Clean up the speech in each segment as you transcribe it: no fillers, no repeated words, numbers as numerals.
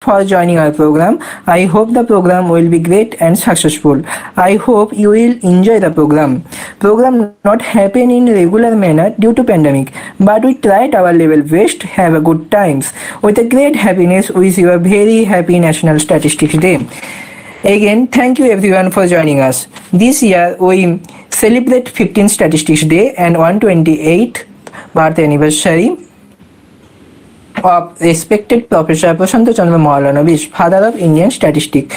for joining our program. I hope the program will be great and successful. I hope you will enjoy the program. Program not happen in regular manner due to pandemic, but we tried our level best. Have a good times. With a great happiness, wish you a very happy National Statistics Day. Again, thank you everyone for joining us. This year we celebrate 15th Statistics Day and 128th birth anniversary of respected Professor Prashant Chandra Mahalanobis, father of Indian statistics.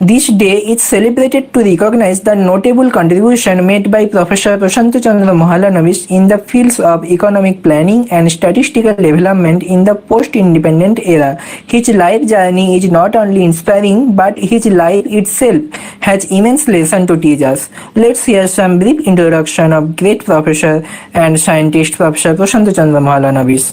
This day is celebrated to recognize the notable contribution made by Professor Prashant Chandra Mahalanobis in the fields of economic planning and statistical development in the post-independent era. His life journey is not only inspiring, but his life itself has immense lesson to teach us. Let's hear some brief introduction of great professor and scientist Professor Prashant Chandra Mahalanobis.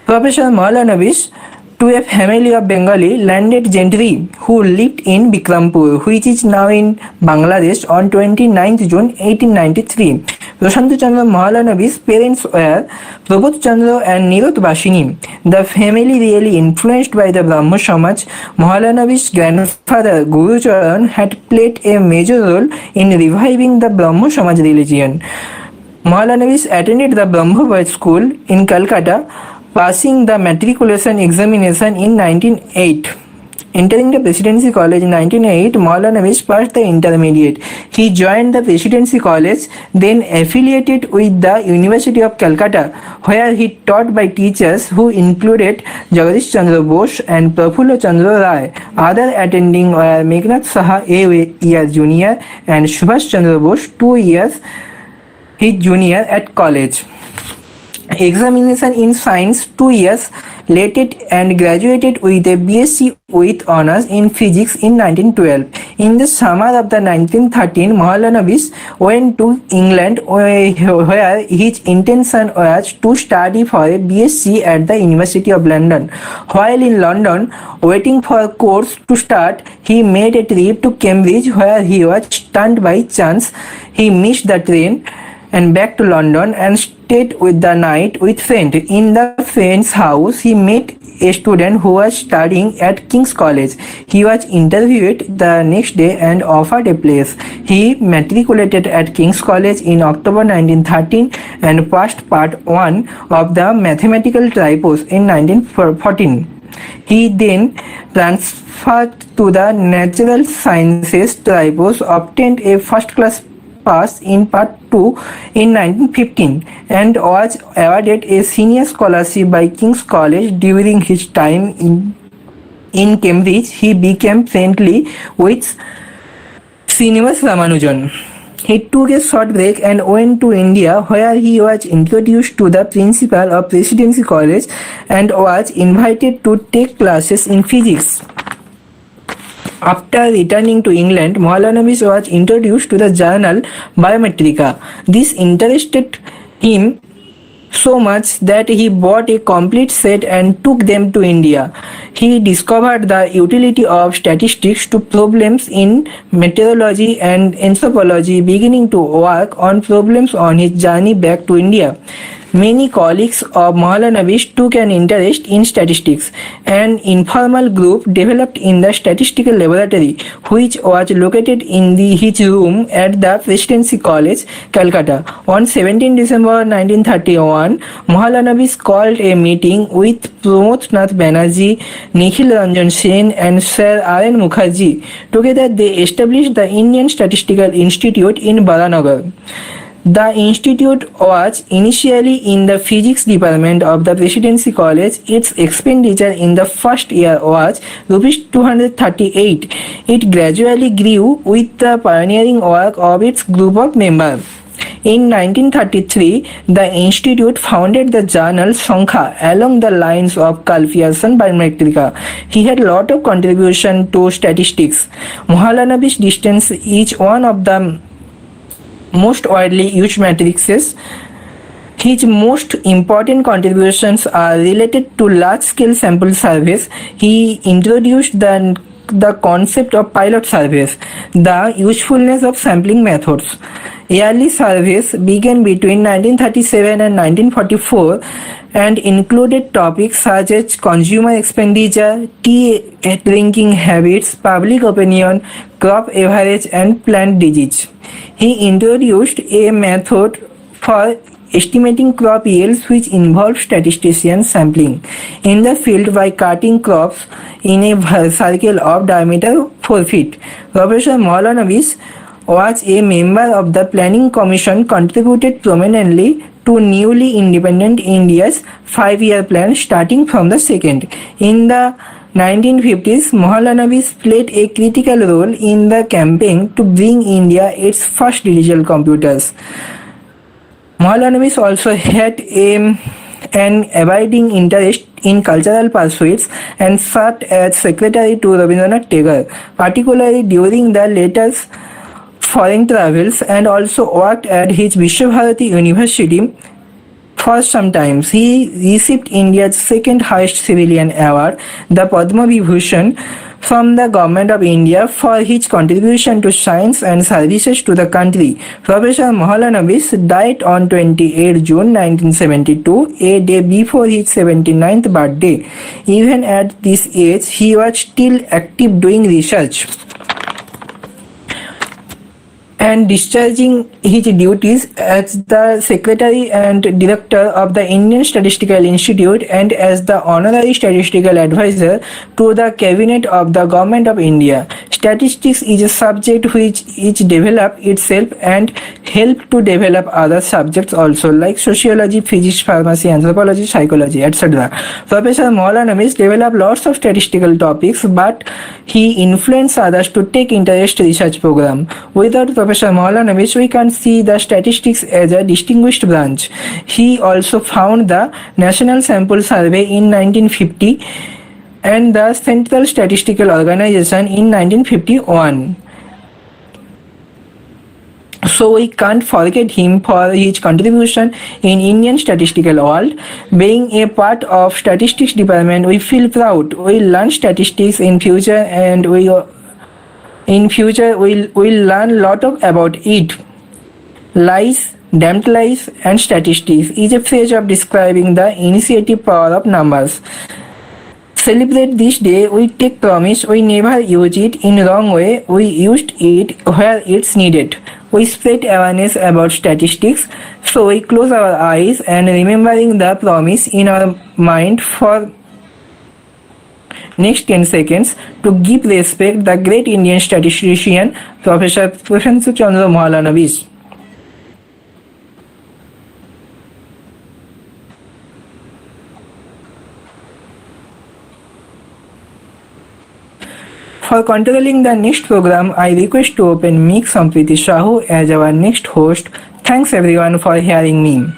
Professor Mahalanobis, to a family of Bengali landed gentry who lived in Bikrampur, which is now in Bangladesh, on 29th June 1893. Prashant Chandra Mahalanobis' parents were Prabodh Chandra and Nirot Basini. The family really influenced by the Brahmo Samaj. Mahalanobis' grandfather Guru Charan had played a major role in reviving the Brahmo Samaj religion. Mahalanobis attended the Brahmo Boys School in Calcutta, passing the matriculation examination in 1908. Entering the Presidency College in 1908, Mahalanobis passed the intermediate. He joined the Presidency College, then affiliated with the University of Calcutta, where he taught by teachers who included Jagadish Chandra Bose and Prafulla Chandra Ray. Other attending were Meghnad Saha, a year junior, and Subhash Chandra Bose, 2 years his junior at college. Examination in science 2 years later, and graduated with a BSc with honors in physics in 1912. In the summer of the 1913, Mahalanobis went to England, where his intention was to study for a BSc at the University of London. While in London, waiting for a course to start, he made a trip to Cambridge, where he was stunned by chance. He missed the train and back to London and stayed with the night with friend. In the friend's house, he met a student who was studying at King's College. He was interviewed the next day and offered a place. He matriculated at King's College in October 1913 and passed part 1 of the mathematical tripos in 1914. He then transferred to the natural sciences tripos, obtained a first class pass in part 2 in 1915, and was awarded a senior scholarship by King's College. During his time in Cambridge, he became friendly with Srinivas Ramanujan. He took a short break and went to India, where he was introduced to the principal of Presidency College and was invited to take classes in physics. After returning to England, Mahalanobis was introduced to the journal Biometrica. This interested him so much that he bought a complete set and took them to India. He discovered the utility of statistics to problems in meteorology and anthropology, beginning to work on problems on his journey back to India. Many colleagues of Mahalanobis took an interest in statistics. An informal group developed in the statistical laboratory, which was located in his room at the Presidency College, Calcutta. On 17 December 1931, Mahalanobis called a meeting with Pramod Nath Banerjee, Nikhil Ranjan Sen, and Sir R.N. Mukherjee. Together they established the Indian Statistical Institute in Baranagar. The institute was initially in the physics department of the Presidency College. Its expenditure in the first year was Rs 238. It gradually grew with the pioneering work of its group of members. In 1933, the institute founded the journal Sankha along the lines of Carl Pearson Biometrica. He had a lot of contribution to statistics. Mahalanobis distance is one of the most widely used matrices. His most important contributions are related to large-scale sample surveys. He introduced the the concept of pilot surveys, the usefulness of sampling methods. Yearly surveys began between 1937 and 1944 and included topics such as consumer expenditure, tea drinking habits, public opinion, crop average, and plant disease. He introduced a method for estimating crop yields which involved statistician sampling in the field by cutting crops in a circle of diameter 4 feet. Professor Maulanavis was a member of the Planning Commission, contributed prominently to newly independent India's 5-year plan starting from the second. In the 1950s, Maulanavis played a critical role in the campaign to bring India its first digital computers. Maulanavis also had an abiding interest in cultural pursuits and served as secretary to Rabindranath Tagore, particularly during the latter's foreign travels, and also worked at his Vishwabharati University for some time. He received India's second highest civilian award, the Padma Vibhushan, from the Government of India for his contribution to science and services to the country. Professor Maulanavis died on 28 June 1972, a day before his 79th birthday. Even at this age, he was still active doing research and discharging his duties as the Secretary and Director of the Indian Statistical Institute and as the Honorary Statistical Advisor to the Cabinet of the Government of India. Statistics is a subject which developed itself and helped to develop other subjects also, like sociology, physics, pharmacy, anthropology, psychology, etc. Professor Maulanavis developed lots of statistical topics, but he influenced others to take interest research program. Without Professor Maulanavis, we can see the statistics as a distinguished branch. He also found the National Sample Survey in 1950 and the Central Statistical Organization in 1951. So we can't forget him for his contribution in Indian statistical world. Being a part of statistics department, we feel proud. We learn statistics in future, and we'll learn lot about it. Lies, damned lies, and statistics is a phrase of describing the initiative power of numbers. Celebrate this day, we take promise, we never use it in wrong way, we used it where it's needed. We spread awareness about statistics, so we close our eyes and remembering the promise in our mind for next 10 seconds to give respect the great Indian statistician Professor Prashantu Chandra Maulanavis. For controlling the next program, I request to open Meek Sampriti Shahu as our next host. Thanks everyone for hearing me.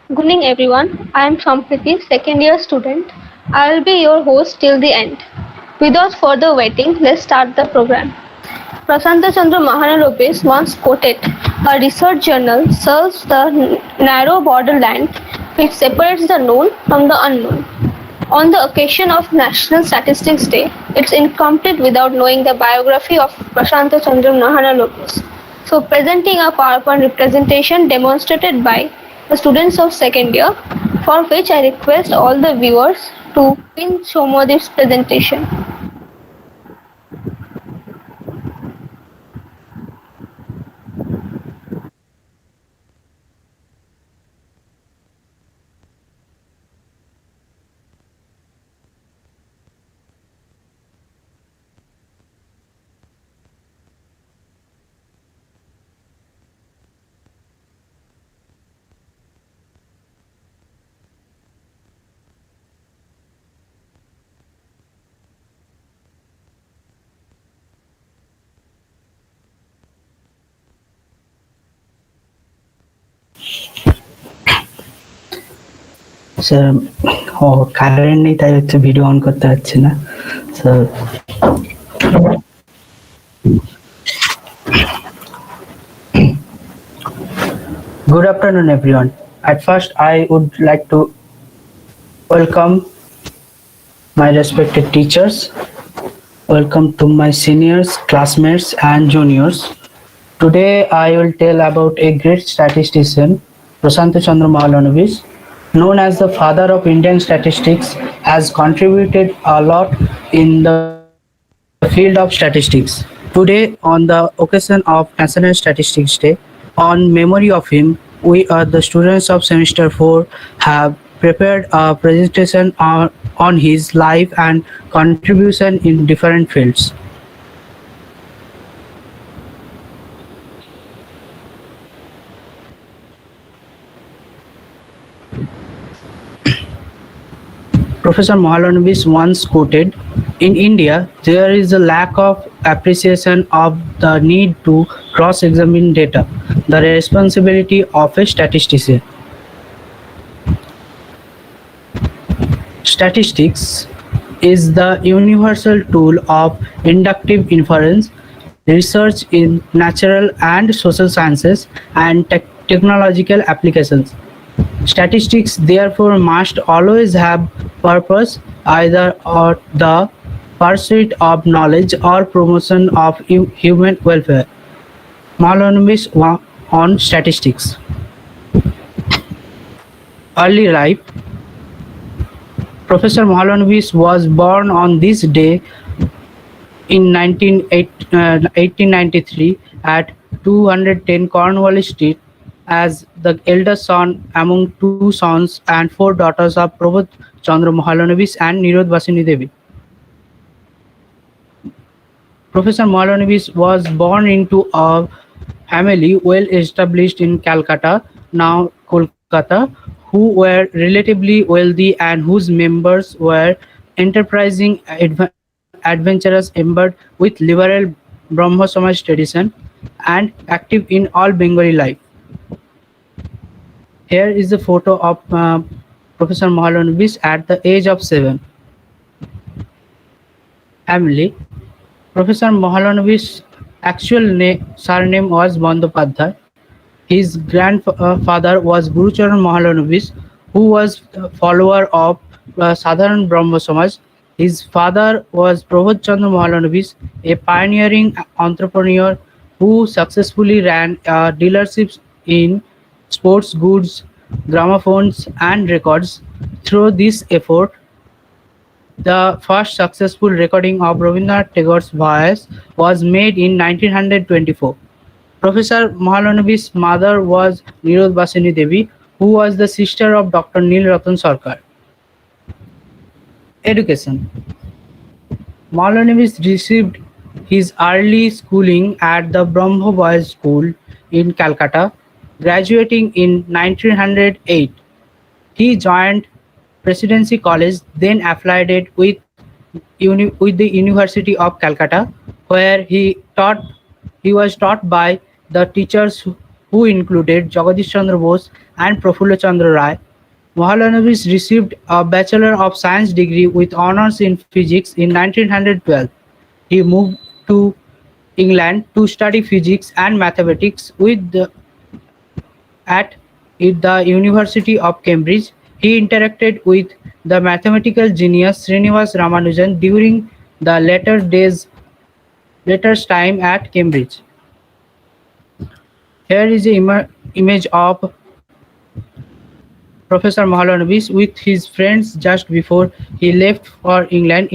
Good evening everyone, I am Sampriti, second year student. I will be your host till the end. Without further waiting, let's start the program. Prasanta Chandra Mahalanobis once quoted, "A research journal serves the narrow borderland which separates the known from the unknown." On the occasion of National Statistics Day, it's incomplete without knowing the biography of Prasanta Chandra Mahalanobis. So presenting a PowerPoint representation demonstrated by the students of second year, for which I request all the viewers to pin Shomodip's presentation. Current নেই, তাই হচ্ছে video on করতে পারছি না। Good afternoon everyone. At first I would like to welcome my respected teachers, welcome to my seniors, classmates, and juniors. Today I will tell about a great statistician, Prashant Chandra Mahalanobis, known as the father of Indian statistics, has contributed a lot in the field of statistics. Today, on the occasion of National Statistics Day, on memory of him, we are the students of semester 4 have prepared a presentation on his life and contribution in different fields. Professor Mahalanobis once quoted, "In India, there is a lack of appreciation of the need to cross-examine data, the responsibility of a statistician." Statistics is the universal tool of inductive inference, research in natural and social sciences, and technological applications. Statistics therefore must always have purpose, either or the pursuit of knowledge or promotion of human welfare. Mahalanobis on statistics. Early life. Professor Mahalanobis was born on this day in 1893 at 210 Cornwall Street as the eldest son among two sons and four daughters of Prabodh Chandra Mahalanobis and Nirodbasini Devi. Professor Mahalanobis was born into a family well established in Calcutta, now Kolkata, who were relatively wealthy and whose members were enterprising, adventurous, imbued with liberal Brahmo Samaj tradition, and active in all Bengali life. Here is a photo of Professor Mahalanobis at the age of 7. Family. Professor Mahalanobis' actual surname was Bandopadhyay. His grandfather was Gurucharan Mahalanobis, who was a follower of Sadharan Brahmo Samaj. His father was Prabodh Chandra Mahalanobis, a pioneering entrepreneur who successfully ran dealerships in sports goods, gramophones, and records. Through this effort, the first successful recording of Rabindranath Tagore's voice was made in 1924. Professor Mahalanobis' mother was Nirodbasini Devi, who was the sister of Dr. Nil Ratan Sarkar. Education. Mahalanobis received his early schooling at the Brahmo Boys School in Calcutta. Graduating in 1908, he joined Presidency College, then affiliated with the University of Calcutta, where he was taught by the teachers who included Jagadish Chandra Bose and Prafulla Chandra Ray. Mahalanobis received a Bachelor of Science degree with honors in physics in 1912. He moved to England to study physics and mathematics at the University of Cambridge. He interacted with the mathematical genius Srinivas Ramanujan during the later time at Cambridge. Here is an image of Professor Mahalanobis with his friends just before he left for England in